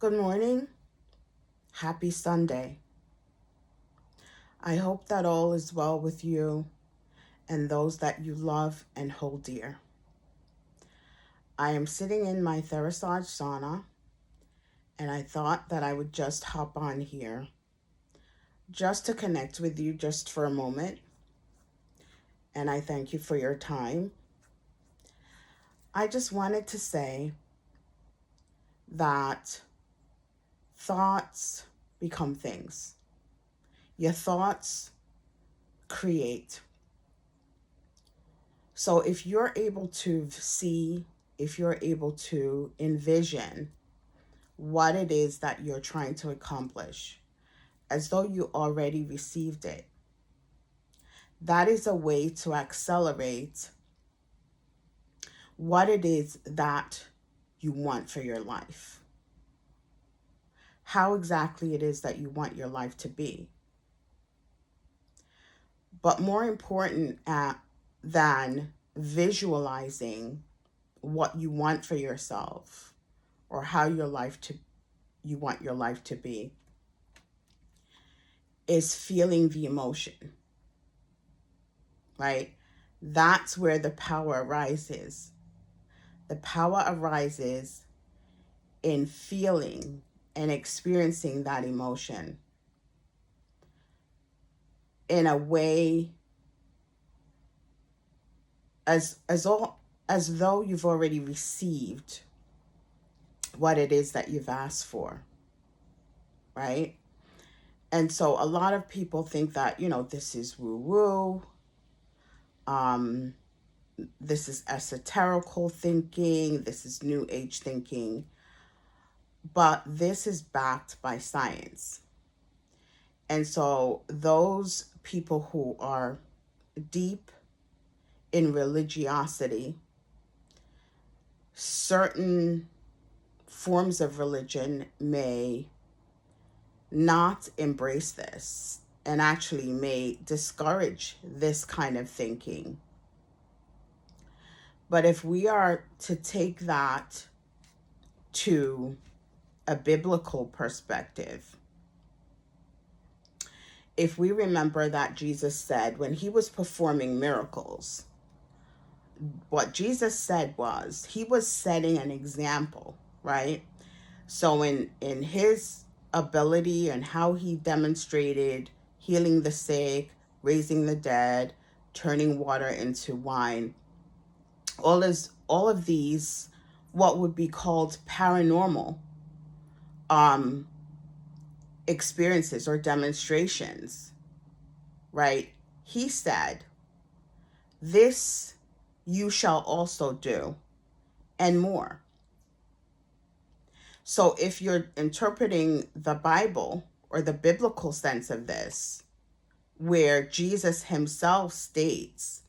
Good morning. Happy Sunday. I hope that all is well with you and those that you love and hold dear. I am sitting in my Therasage sauna, and I thought that I would just hop on here just to connect with you just for a moment. And I thank you for your time. I just wanted to say that thoughts become things. Your thoughts create. So if you're able to see, if you're able to envision what it is that you're trying to accomplish, as though you already received it, that is a way to accelerate what it is that you want for your life. How exactly it is that you want your life to be. But more important than visualizing what you want for yourself or how you want your life to be is feeling the emotion, right? That's where the power arises. The power arises in feeling and experiencing that emotion in a way as though you've already received what it is that you've asked for, right? And so a lot of people think that, this is woo-woo, this is esoterical thinking, this is new age thinking, but this is backed by science. And so those people who are deep in religiosity, certain forms of religion may not embrace this and actually may discourage this kind of thinking. But if we are to take that to a biblical perspective, if we remember that Jesus said when he was performing miracles, what Jesus said was he was setting an example, right? So in his ability and how he demonstrated healing the sick, raising the dead, turning water into wine, all of these what would be called paranormal experiences or demonstrations, right? He said, "This you shall also do, and more." So if you're interpreting the Bible or the biblical sense of this, where Jesus himself states,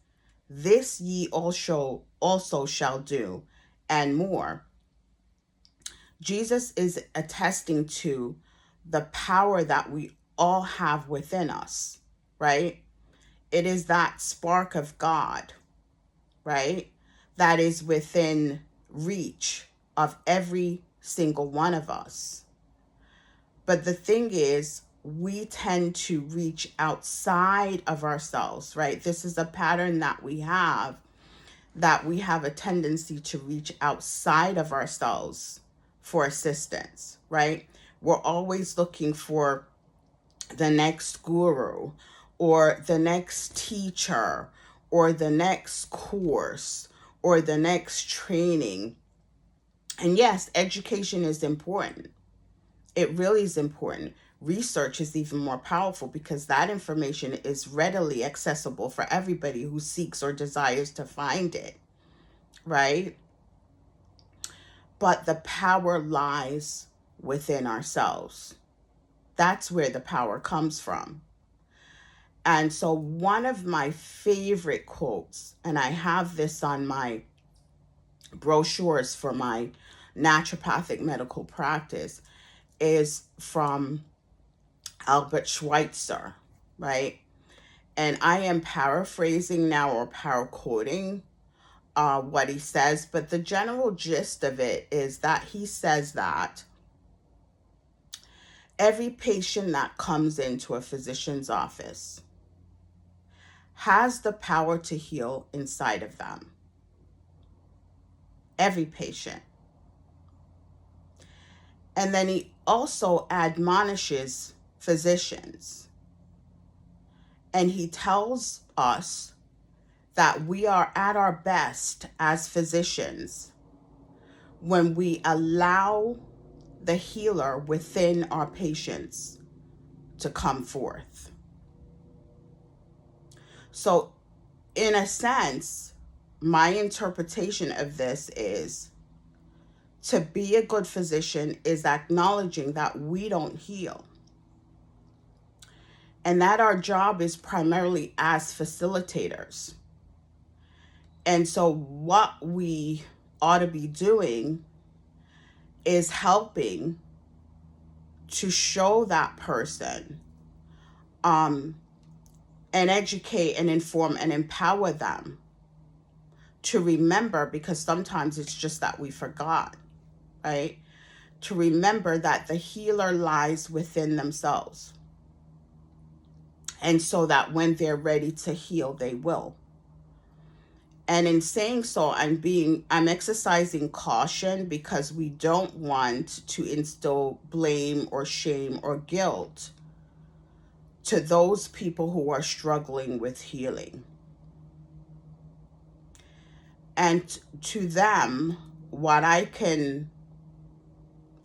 "This ye also shall do, and more," Jesus is attesting to the power that we all have within us, right? It is that spark of God, right? That is within reach of every single one of us. But the thing is, we tend to reach outside of ourselves, right? This is a pattern that we have a tendency to reach outside of ourselves for assistance, right? We're always looking for the next guru or the next teacher or the next course or the next training. And yes, education is important. It really is important. Research is even more powerful because that information is readily accessible for everybody who seeks or desires to find it, right? But the power lies within ourselves. That's where the power comes from. And so one of my favorite quotes, and I have this on my brochures for my naturopathic medical practice, is from Albert Schweitzer, right? And I am paraphrasing now or paraquoting what he says, but the general gist of it is that he says that Every patient that comes into a physician's office has the power to heal inside of them. Every patient. And then he also admonishes physicians. And he tells us that we are at our best as physicians when we allow the healer within our patients to come forth. So, in a sense, my interpretation of this is to be a good physician is acknowledging that we don't heal and that our job is primarily as facilitators. And so what we ought to be doing is helping to show that person and educate and inform and empower them to remember, because sometimes it's just that we forgot, right? To remember that the healer lies within themselves. And so that when they're ready to heal, they will. And in saying so, I'm exercising caution because we don't want to instill blame or shame or guilt to those people who are struggling with healing. And to them, what I can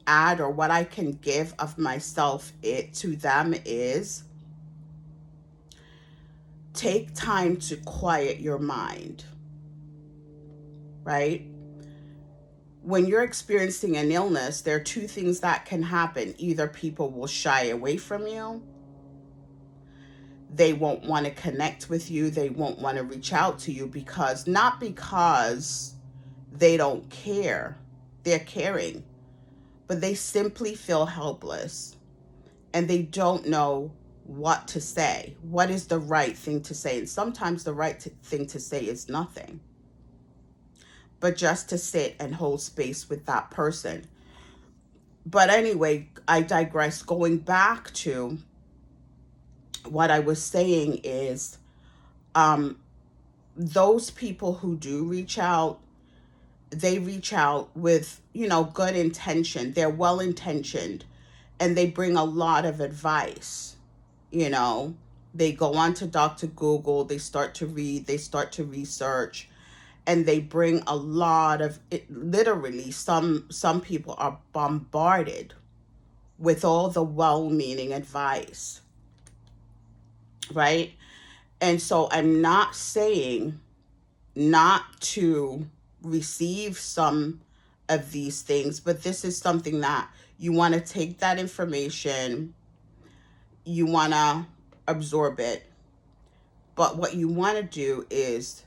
add or what I can give of myself to them is take time to quiet your mind, right? When you're experiencing an illness, there are two things that can happen. Either people will shy away from you, they won't want to connect with you, they won't want to reach out to you not because they don't care, they're caring, but they simply feel helpless and they don't know what to say. What is the right thing to say? And sometimes the right thing to say is nothing, but just to sit and hold space with that person. But anyway, I digress. Going back to what I was saying is, those people who do reach out, they reach out with, good intention. They're well intentioned and they bring a lot of advice. They go on to Dr. Google, they start to read, they start to research, and they bring a lot of it. Literally, some people are bombarded with all the well-meaning advice, right? And so I'm not saying not to receive some of these things, but this is something that you want to take that information, you want to absorb it, but what you want to do is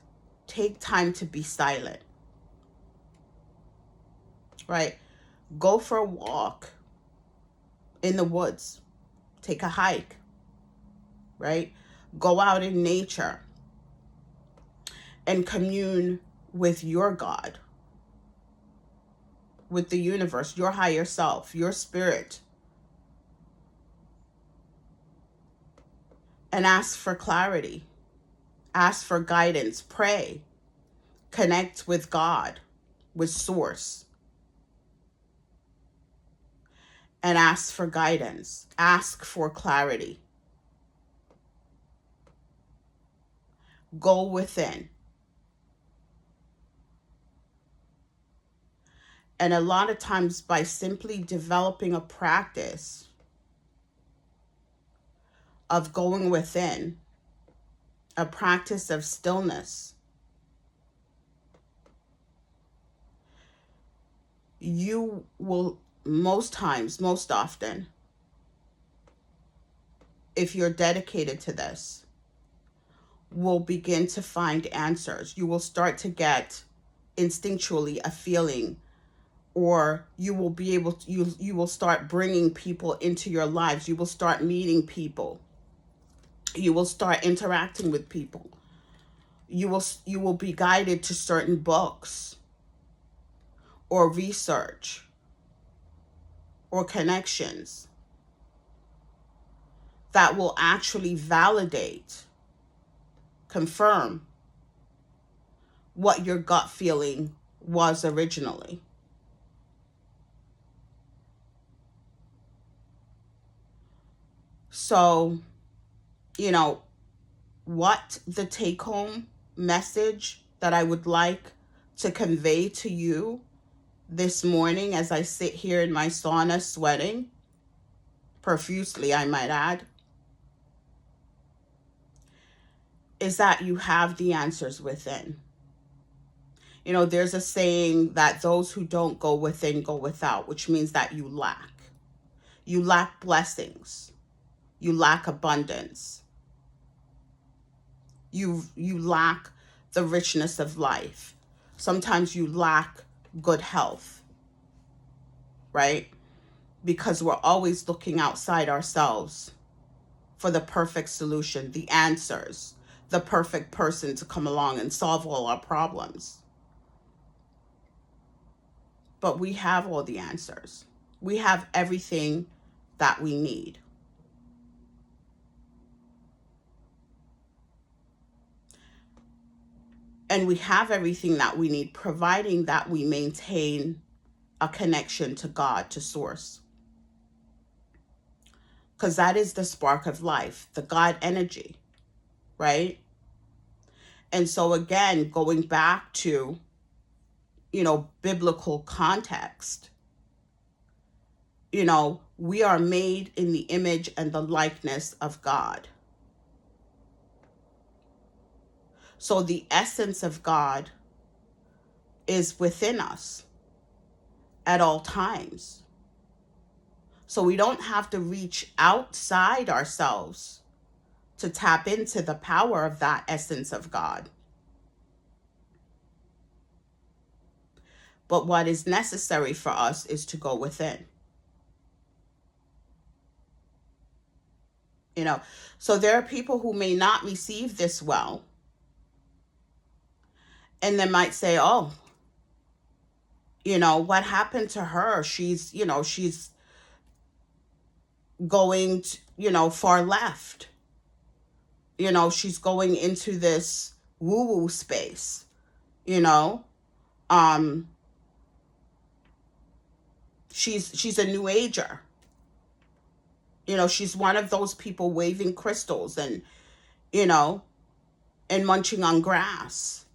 take time to be silent, right? Go for a walk in the woods, take a hike, right? Go out in nature and commune with your God, with the universe, your higher self, your spirit, and ask for clarity, ask for guidance, pray, connect with God, with Source, and ask for guidance, ask for clarity. Go within. And a lot of times, by simply developing a practice of going within, a practice of stillness, you will most often, if you're dedicated to this, will begin to find answers. You will start to get instinctually a feeling, or you will be able to, you will start bringing people into your lives. You will start meeting people. You will start interacting with people. You will be guided to certain books or research or connections. that will actually validate, confirm what your gut feeling was originally. So, you know, what the take home message that I would like to convey to you this morning as I sit here in my sauna sweating profusely, I might add, is that you have the answers within. You know, there's a saying that those who don't go within go without, which means that you lack. You lack blessings. You lack abundance. You lack the richness of life. Sometimes you lack good health, right? Because we're always looking outside ourselves for the perfect solution, the answers, the perfect person to come along and solve all our problems. But we have all the answers. We have everything that we need. And we have everything that we need, providing that we maintain a connection to God, to Source. Because that is the spark of life, the God energy, right? And so, again, going back to, biblical context, we are made in the image and the likeness of God. So the essence of God is within us at all times. So we don't have to reach outside ourselves to tap into the power of that essence of God. But what is necessary for us is to go within. So there are people who may not receive this well, and they might say, oh, what happened to her? She's going, far left. She's going into this woo-woo space, she's a new ager. She's one of those people waving crystals and munching on grass.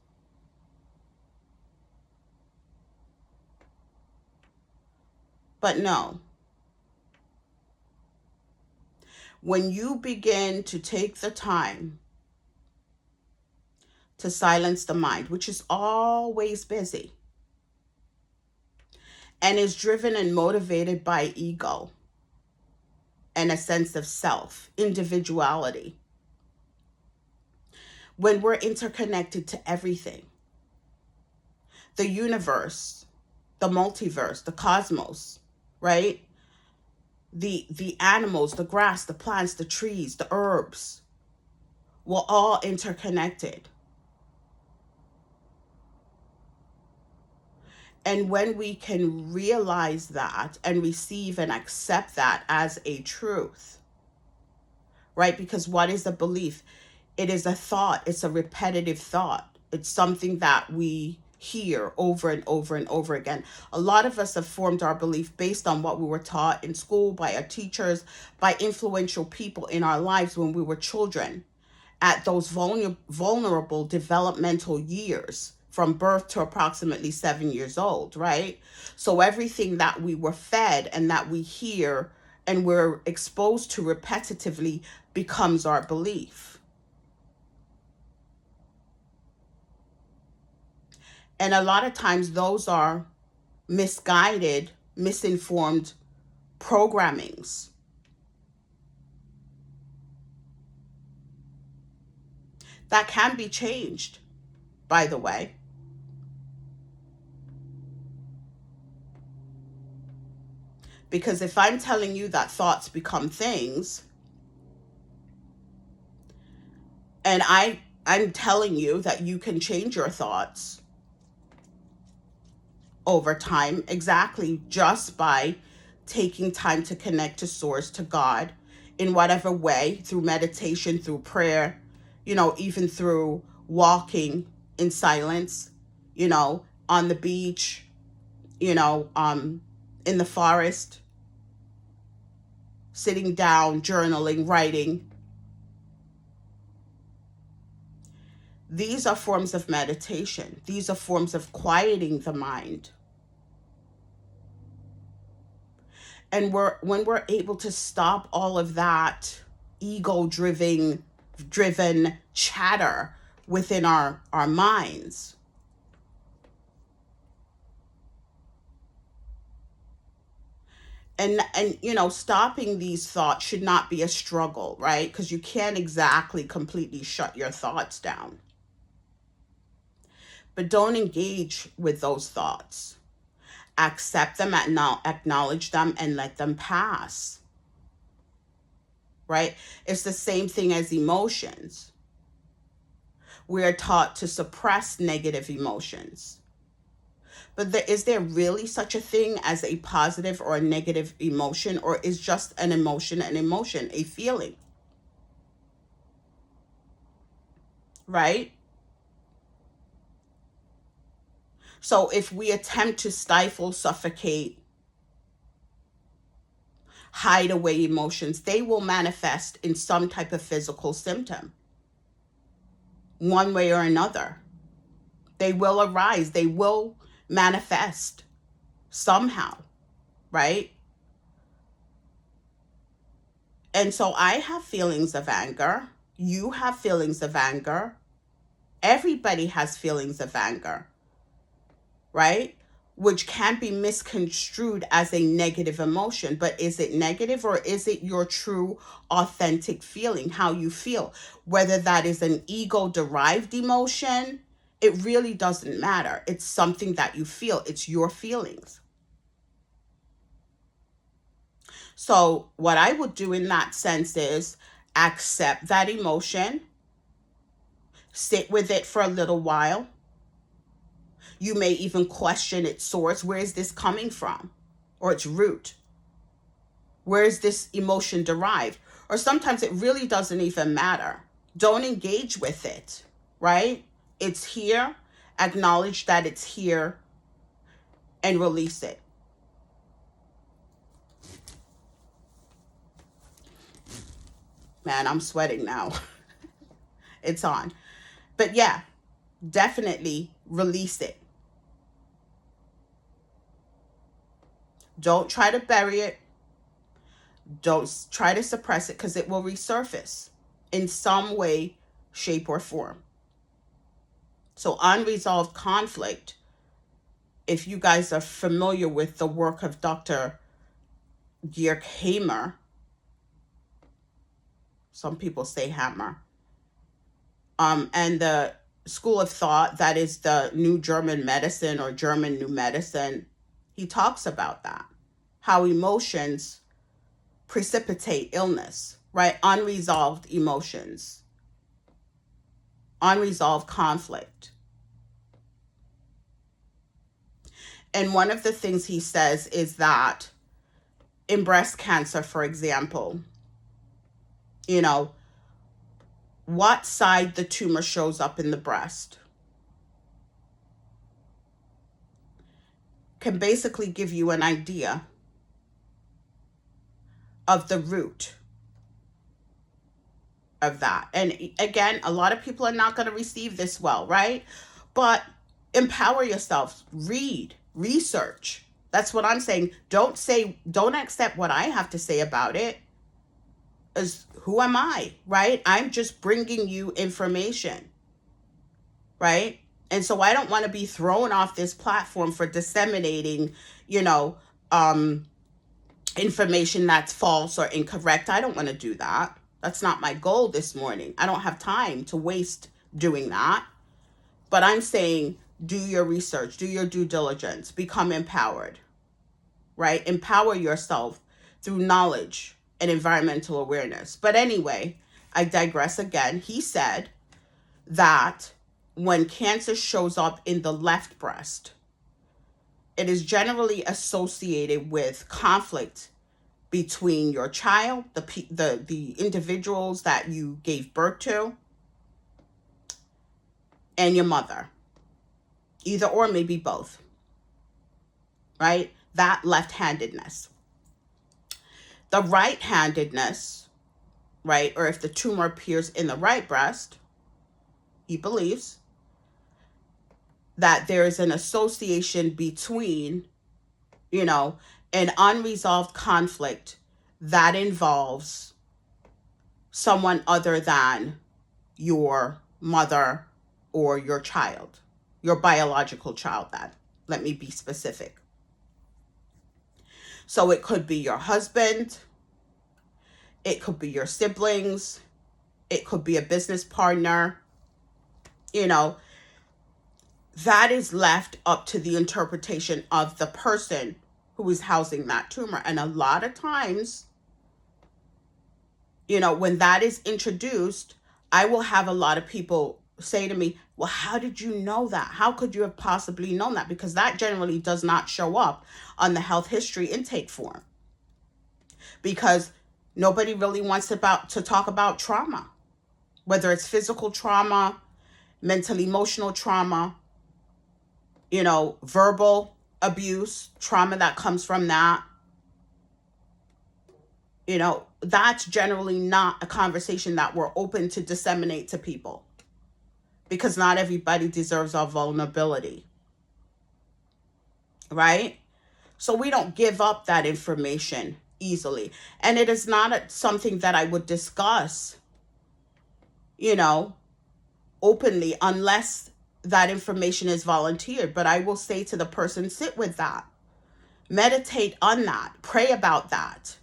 But no. When you begin to take the time to silence the mind, which is always busy and is driven and motivated by ego and a sense of self, individuality, when we're interconnected to everything, the universe, the multiverse, the cosmos, right? The animals, the grass, the plants, the trees, the herbs, we're all interconnected. And when we can realize that and receive and accept that as a truth, right? Because what is a belief? It is a thought. It's a repetitive thought. It's something that we hear over and over and over again. A lot of us have formed our belief based on what we were taught in school, by our teachers, by influential people in our lives when we were children, at those vulnerable developmental years, from birth to approximately 7 years old, right? So everything that we were fed and that we hear and we're exposed to repetitively becomes our belief. And a lot of times those are misguided, misinformed programmings. That can be changed, by the way. Because if I'm telling you that thoughts become things, and I'm telling you that you can change your thoughts over time, exactly, just by taking time to connect to Source, to God, in whatever way, through meditation, through prayer, even through walking in silence, on the beach, in the forest, sitting down, journaling, writing. These are forms of meditation. These are forms of quieting the mind. And when we're able to stop all of that ego-driven chatter within our minds, and stopping these thoughts should not be a struggle, right? Because you can't exactly completely shut your thoughts down. But don't engage with those thoughts. Accept them, acknowledge them, and let them pass. Right? It's the same thing as emotions. We're taught to suppress negative emotions. But is there really such a thing as a positive or a negative emotion, or is just an emotion, a feeling? Right? So if we attempt to stifle, suffocate, hide away emotions, they will manifest in some type of physical symptom, one way or another. They will arise, they will manifest somehow, right? And so I have feelings of anger. You have feelings of anger. Everybody has feelings of anger, right? Which can be misconstrued as a negative emotion. But is it negative, or is it your true, authentic feeling, how you feel? Whether that is an ego-derived emotion, it really doesn't matter. It's something that you feel. It's your feelings. So what I would do in that sense is accept that emotion, sit with it for a little while. You may even question its source. Where is this coming from? Or its root? Where is this emotion derived? Or sometimes it really doesn't even matter. Don't engage with it, right? It's here. Acknowledge that it's here and release it. Man, I'm sweating now. It's on. But yeah, definitely release it. Don't try to bury it. Don't try to suppress it, because it will resurface in some way, shape, or form. So unresolved conflict, if you guys are familiar with the work of Dr. Georg Hamer, some people say Hammer, and the school of thought that is the New German Medicine or German New Medicine, he talks about that, how emotions precipitate illness, right? Unresolved emotions, unresolved conflict. And one of the things he says is that in breast cancer, for example, what side the tumor shows up in the breast can basically give you an idea of the root of that. And again, a lot of people are not going to receive this well, right? But empower yourself, read, research. That's what I'm saying. Don't accept what I have to say about it. As who am I, right? I'm just bringing you information, right? And so I don't want to be thrown off this platform for disseminating, information that's false or incorrect. I don't want to do that. That's not my goal this morning. I don't have time to waste doing that. But I'm saying, do your research, do your due diligence, become empowered, right? Empower yourself through knowledge and environmental awareness. But anyway, I digress again. He said that when cancer shows up in the left breast, it is generally associated with conflict between your child, the individuals that you gave birth to, and your mother. Either or, maybe both, right? That left-handedness. The right-handedness, right, or if the tumor appears in the right breast, he believes that there is an association between, an unresolved conflict that involves someone other than your mother or your child, your biological child. That, let me be specific. So it could be your husband, it could be your siblings, it could be a business partner. That is left up to the interpretation of the person who is housing that tumor. And a lot of times, when that is introduced, I will have a lot of people say to me, well, how did you know that? How could you have possibly known that? Because that generally does not show up on the health history intake form. Because nobody really wants to talk about trauma, whether it's physical trauma, mental, emotional trauma, verbal abuse, trauma that comes from that. That's generally not a conversation that we're open to disseminate to people, because not everybody deserves our vulnerability, right? So we don't give up that information easily. And it is not something that I would discuss, openly, unless that information is volunteered. But I will say to the person, sit with that, meditate on that, pray about that,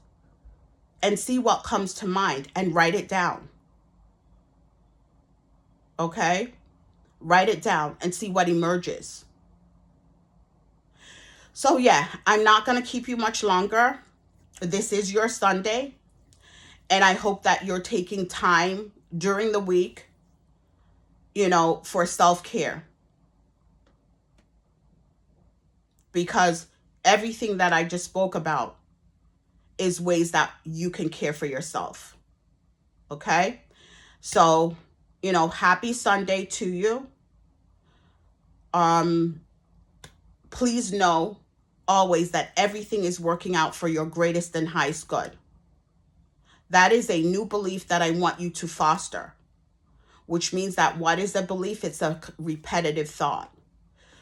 and see what comes to mind and write it down. Okay? Write it down and see what emerges. So yeah, I'm not going to keep you much longer. This is your Sunday, and I hope that you're taking time during the week, for self-care. Because everything that I just spoke about is ways that you can care for yourself. Okay? So, happy Sunday to you. Please know always that everything is working out for your greatest and highest good. That is a new belief that I want you to foster, which means that what is a belief? It's a repetitive thought.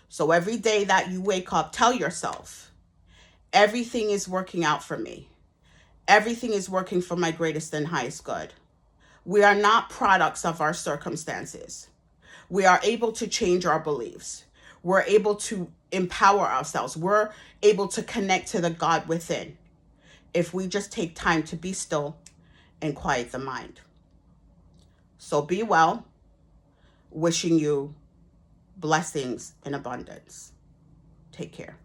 So every day that you wake up, tell yourself, everything is working out for me. Everything is working for my greatest and highest good. We are not products of our circumstances. We are able to change our beliefs. We're able to empower ourselves. We're able to connect to the God within if we just take time to be still and quiet the mind. So be well. Wishing you blessings in abundance. Take care.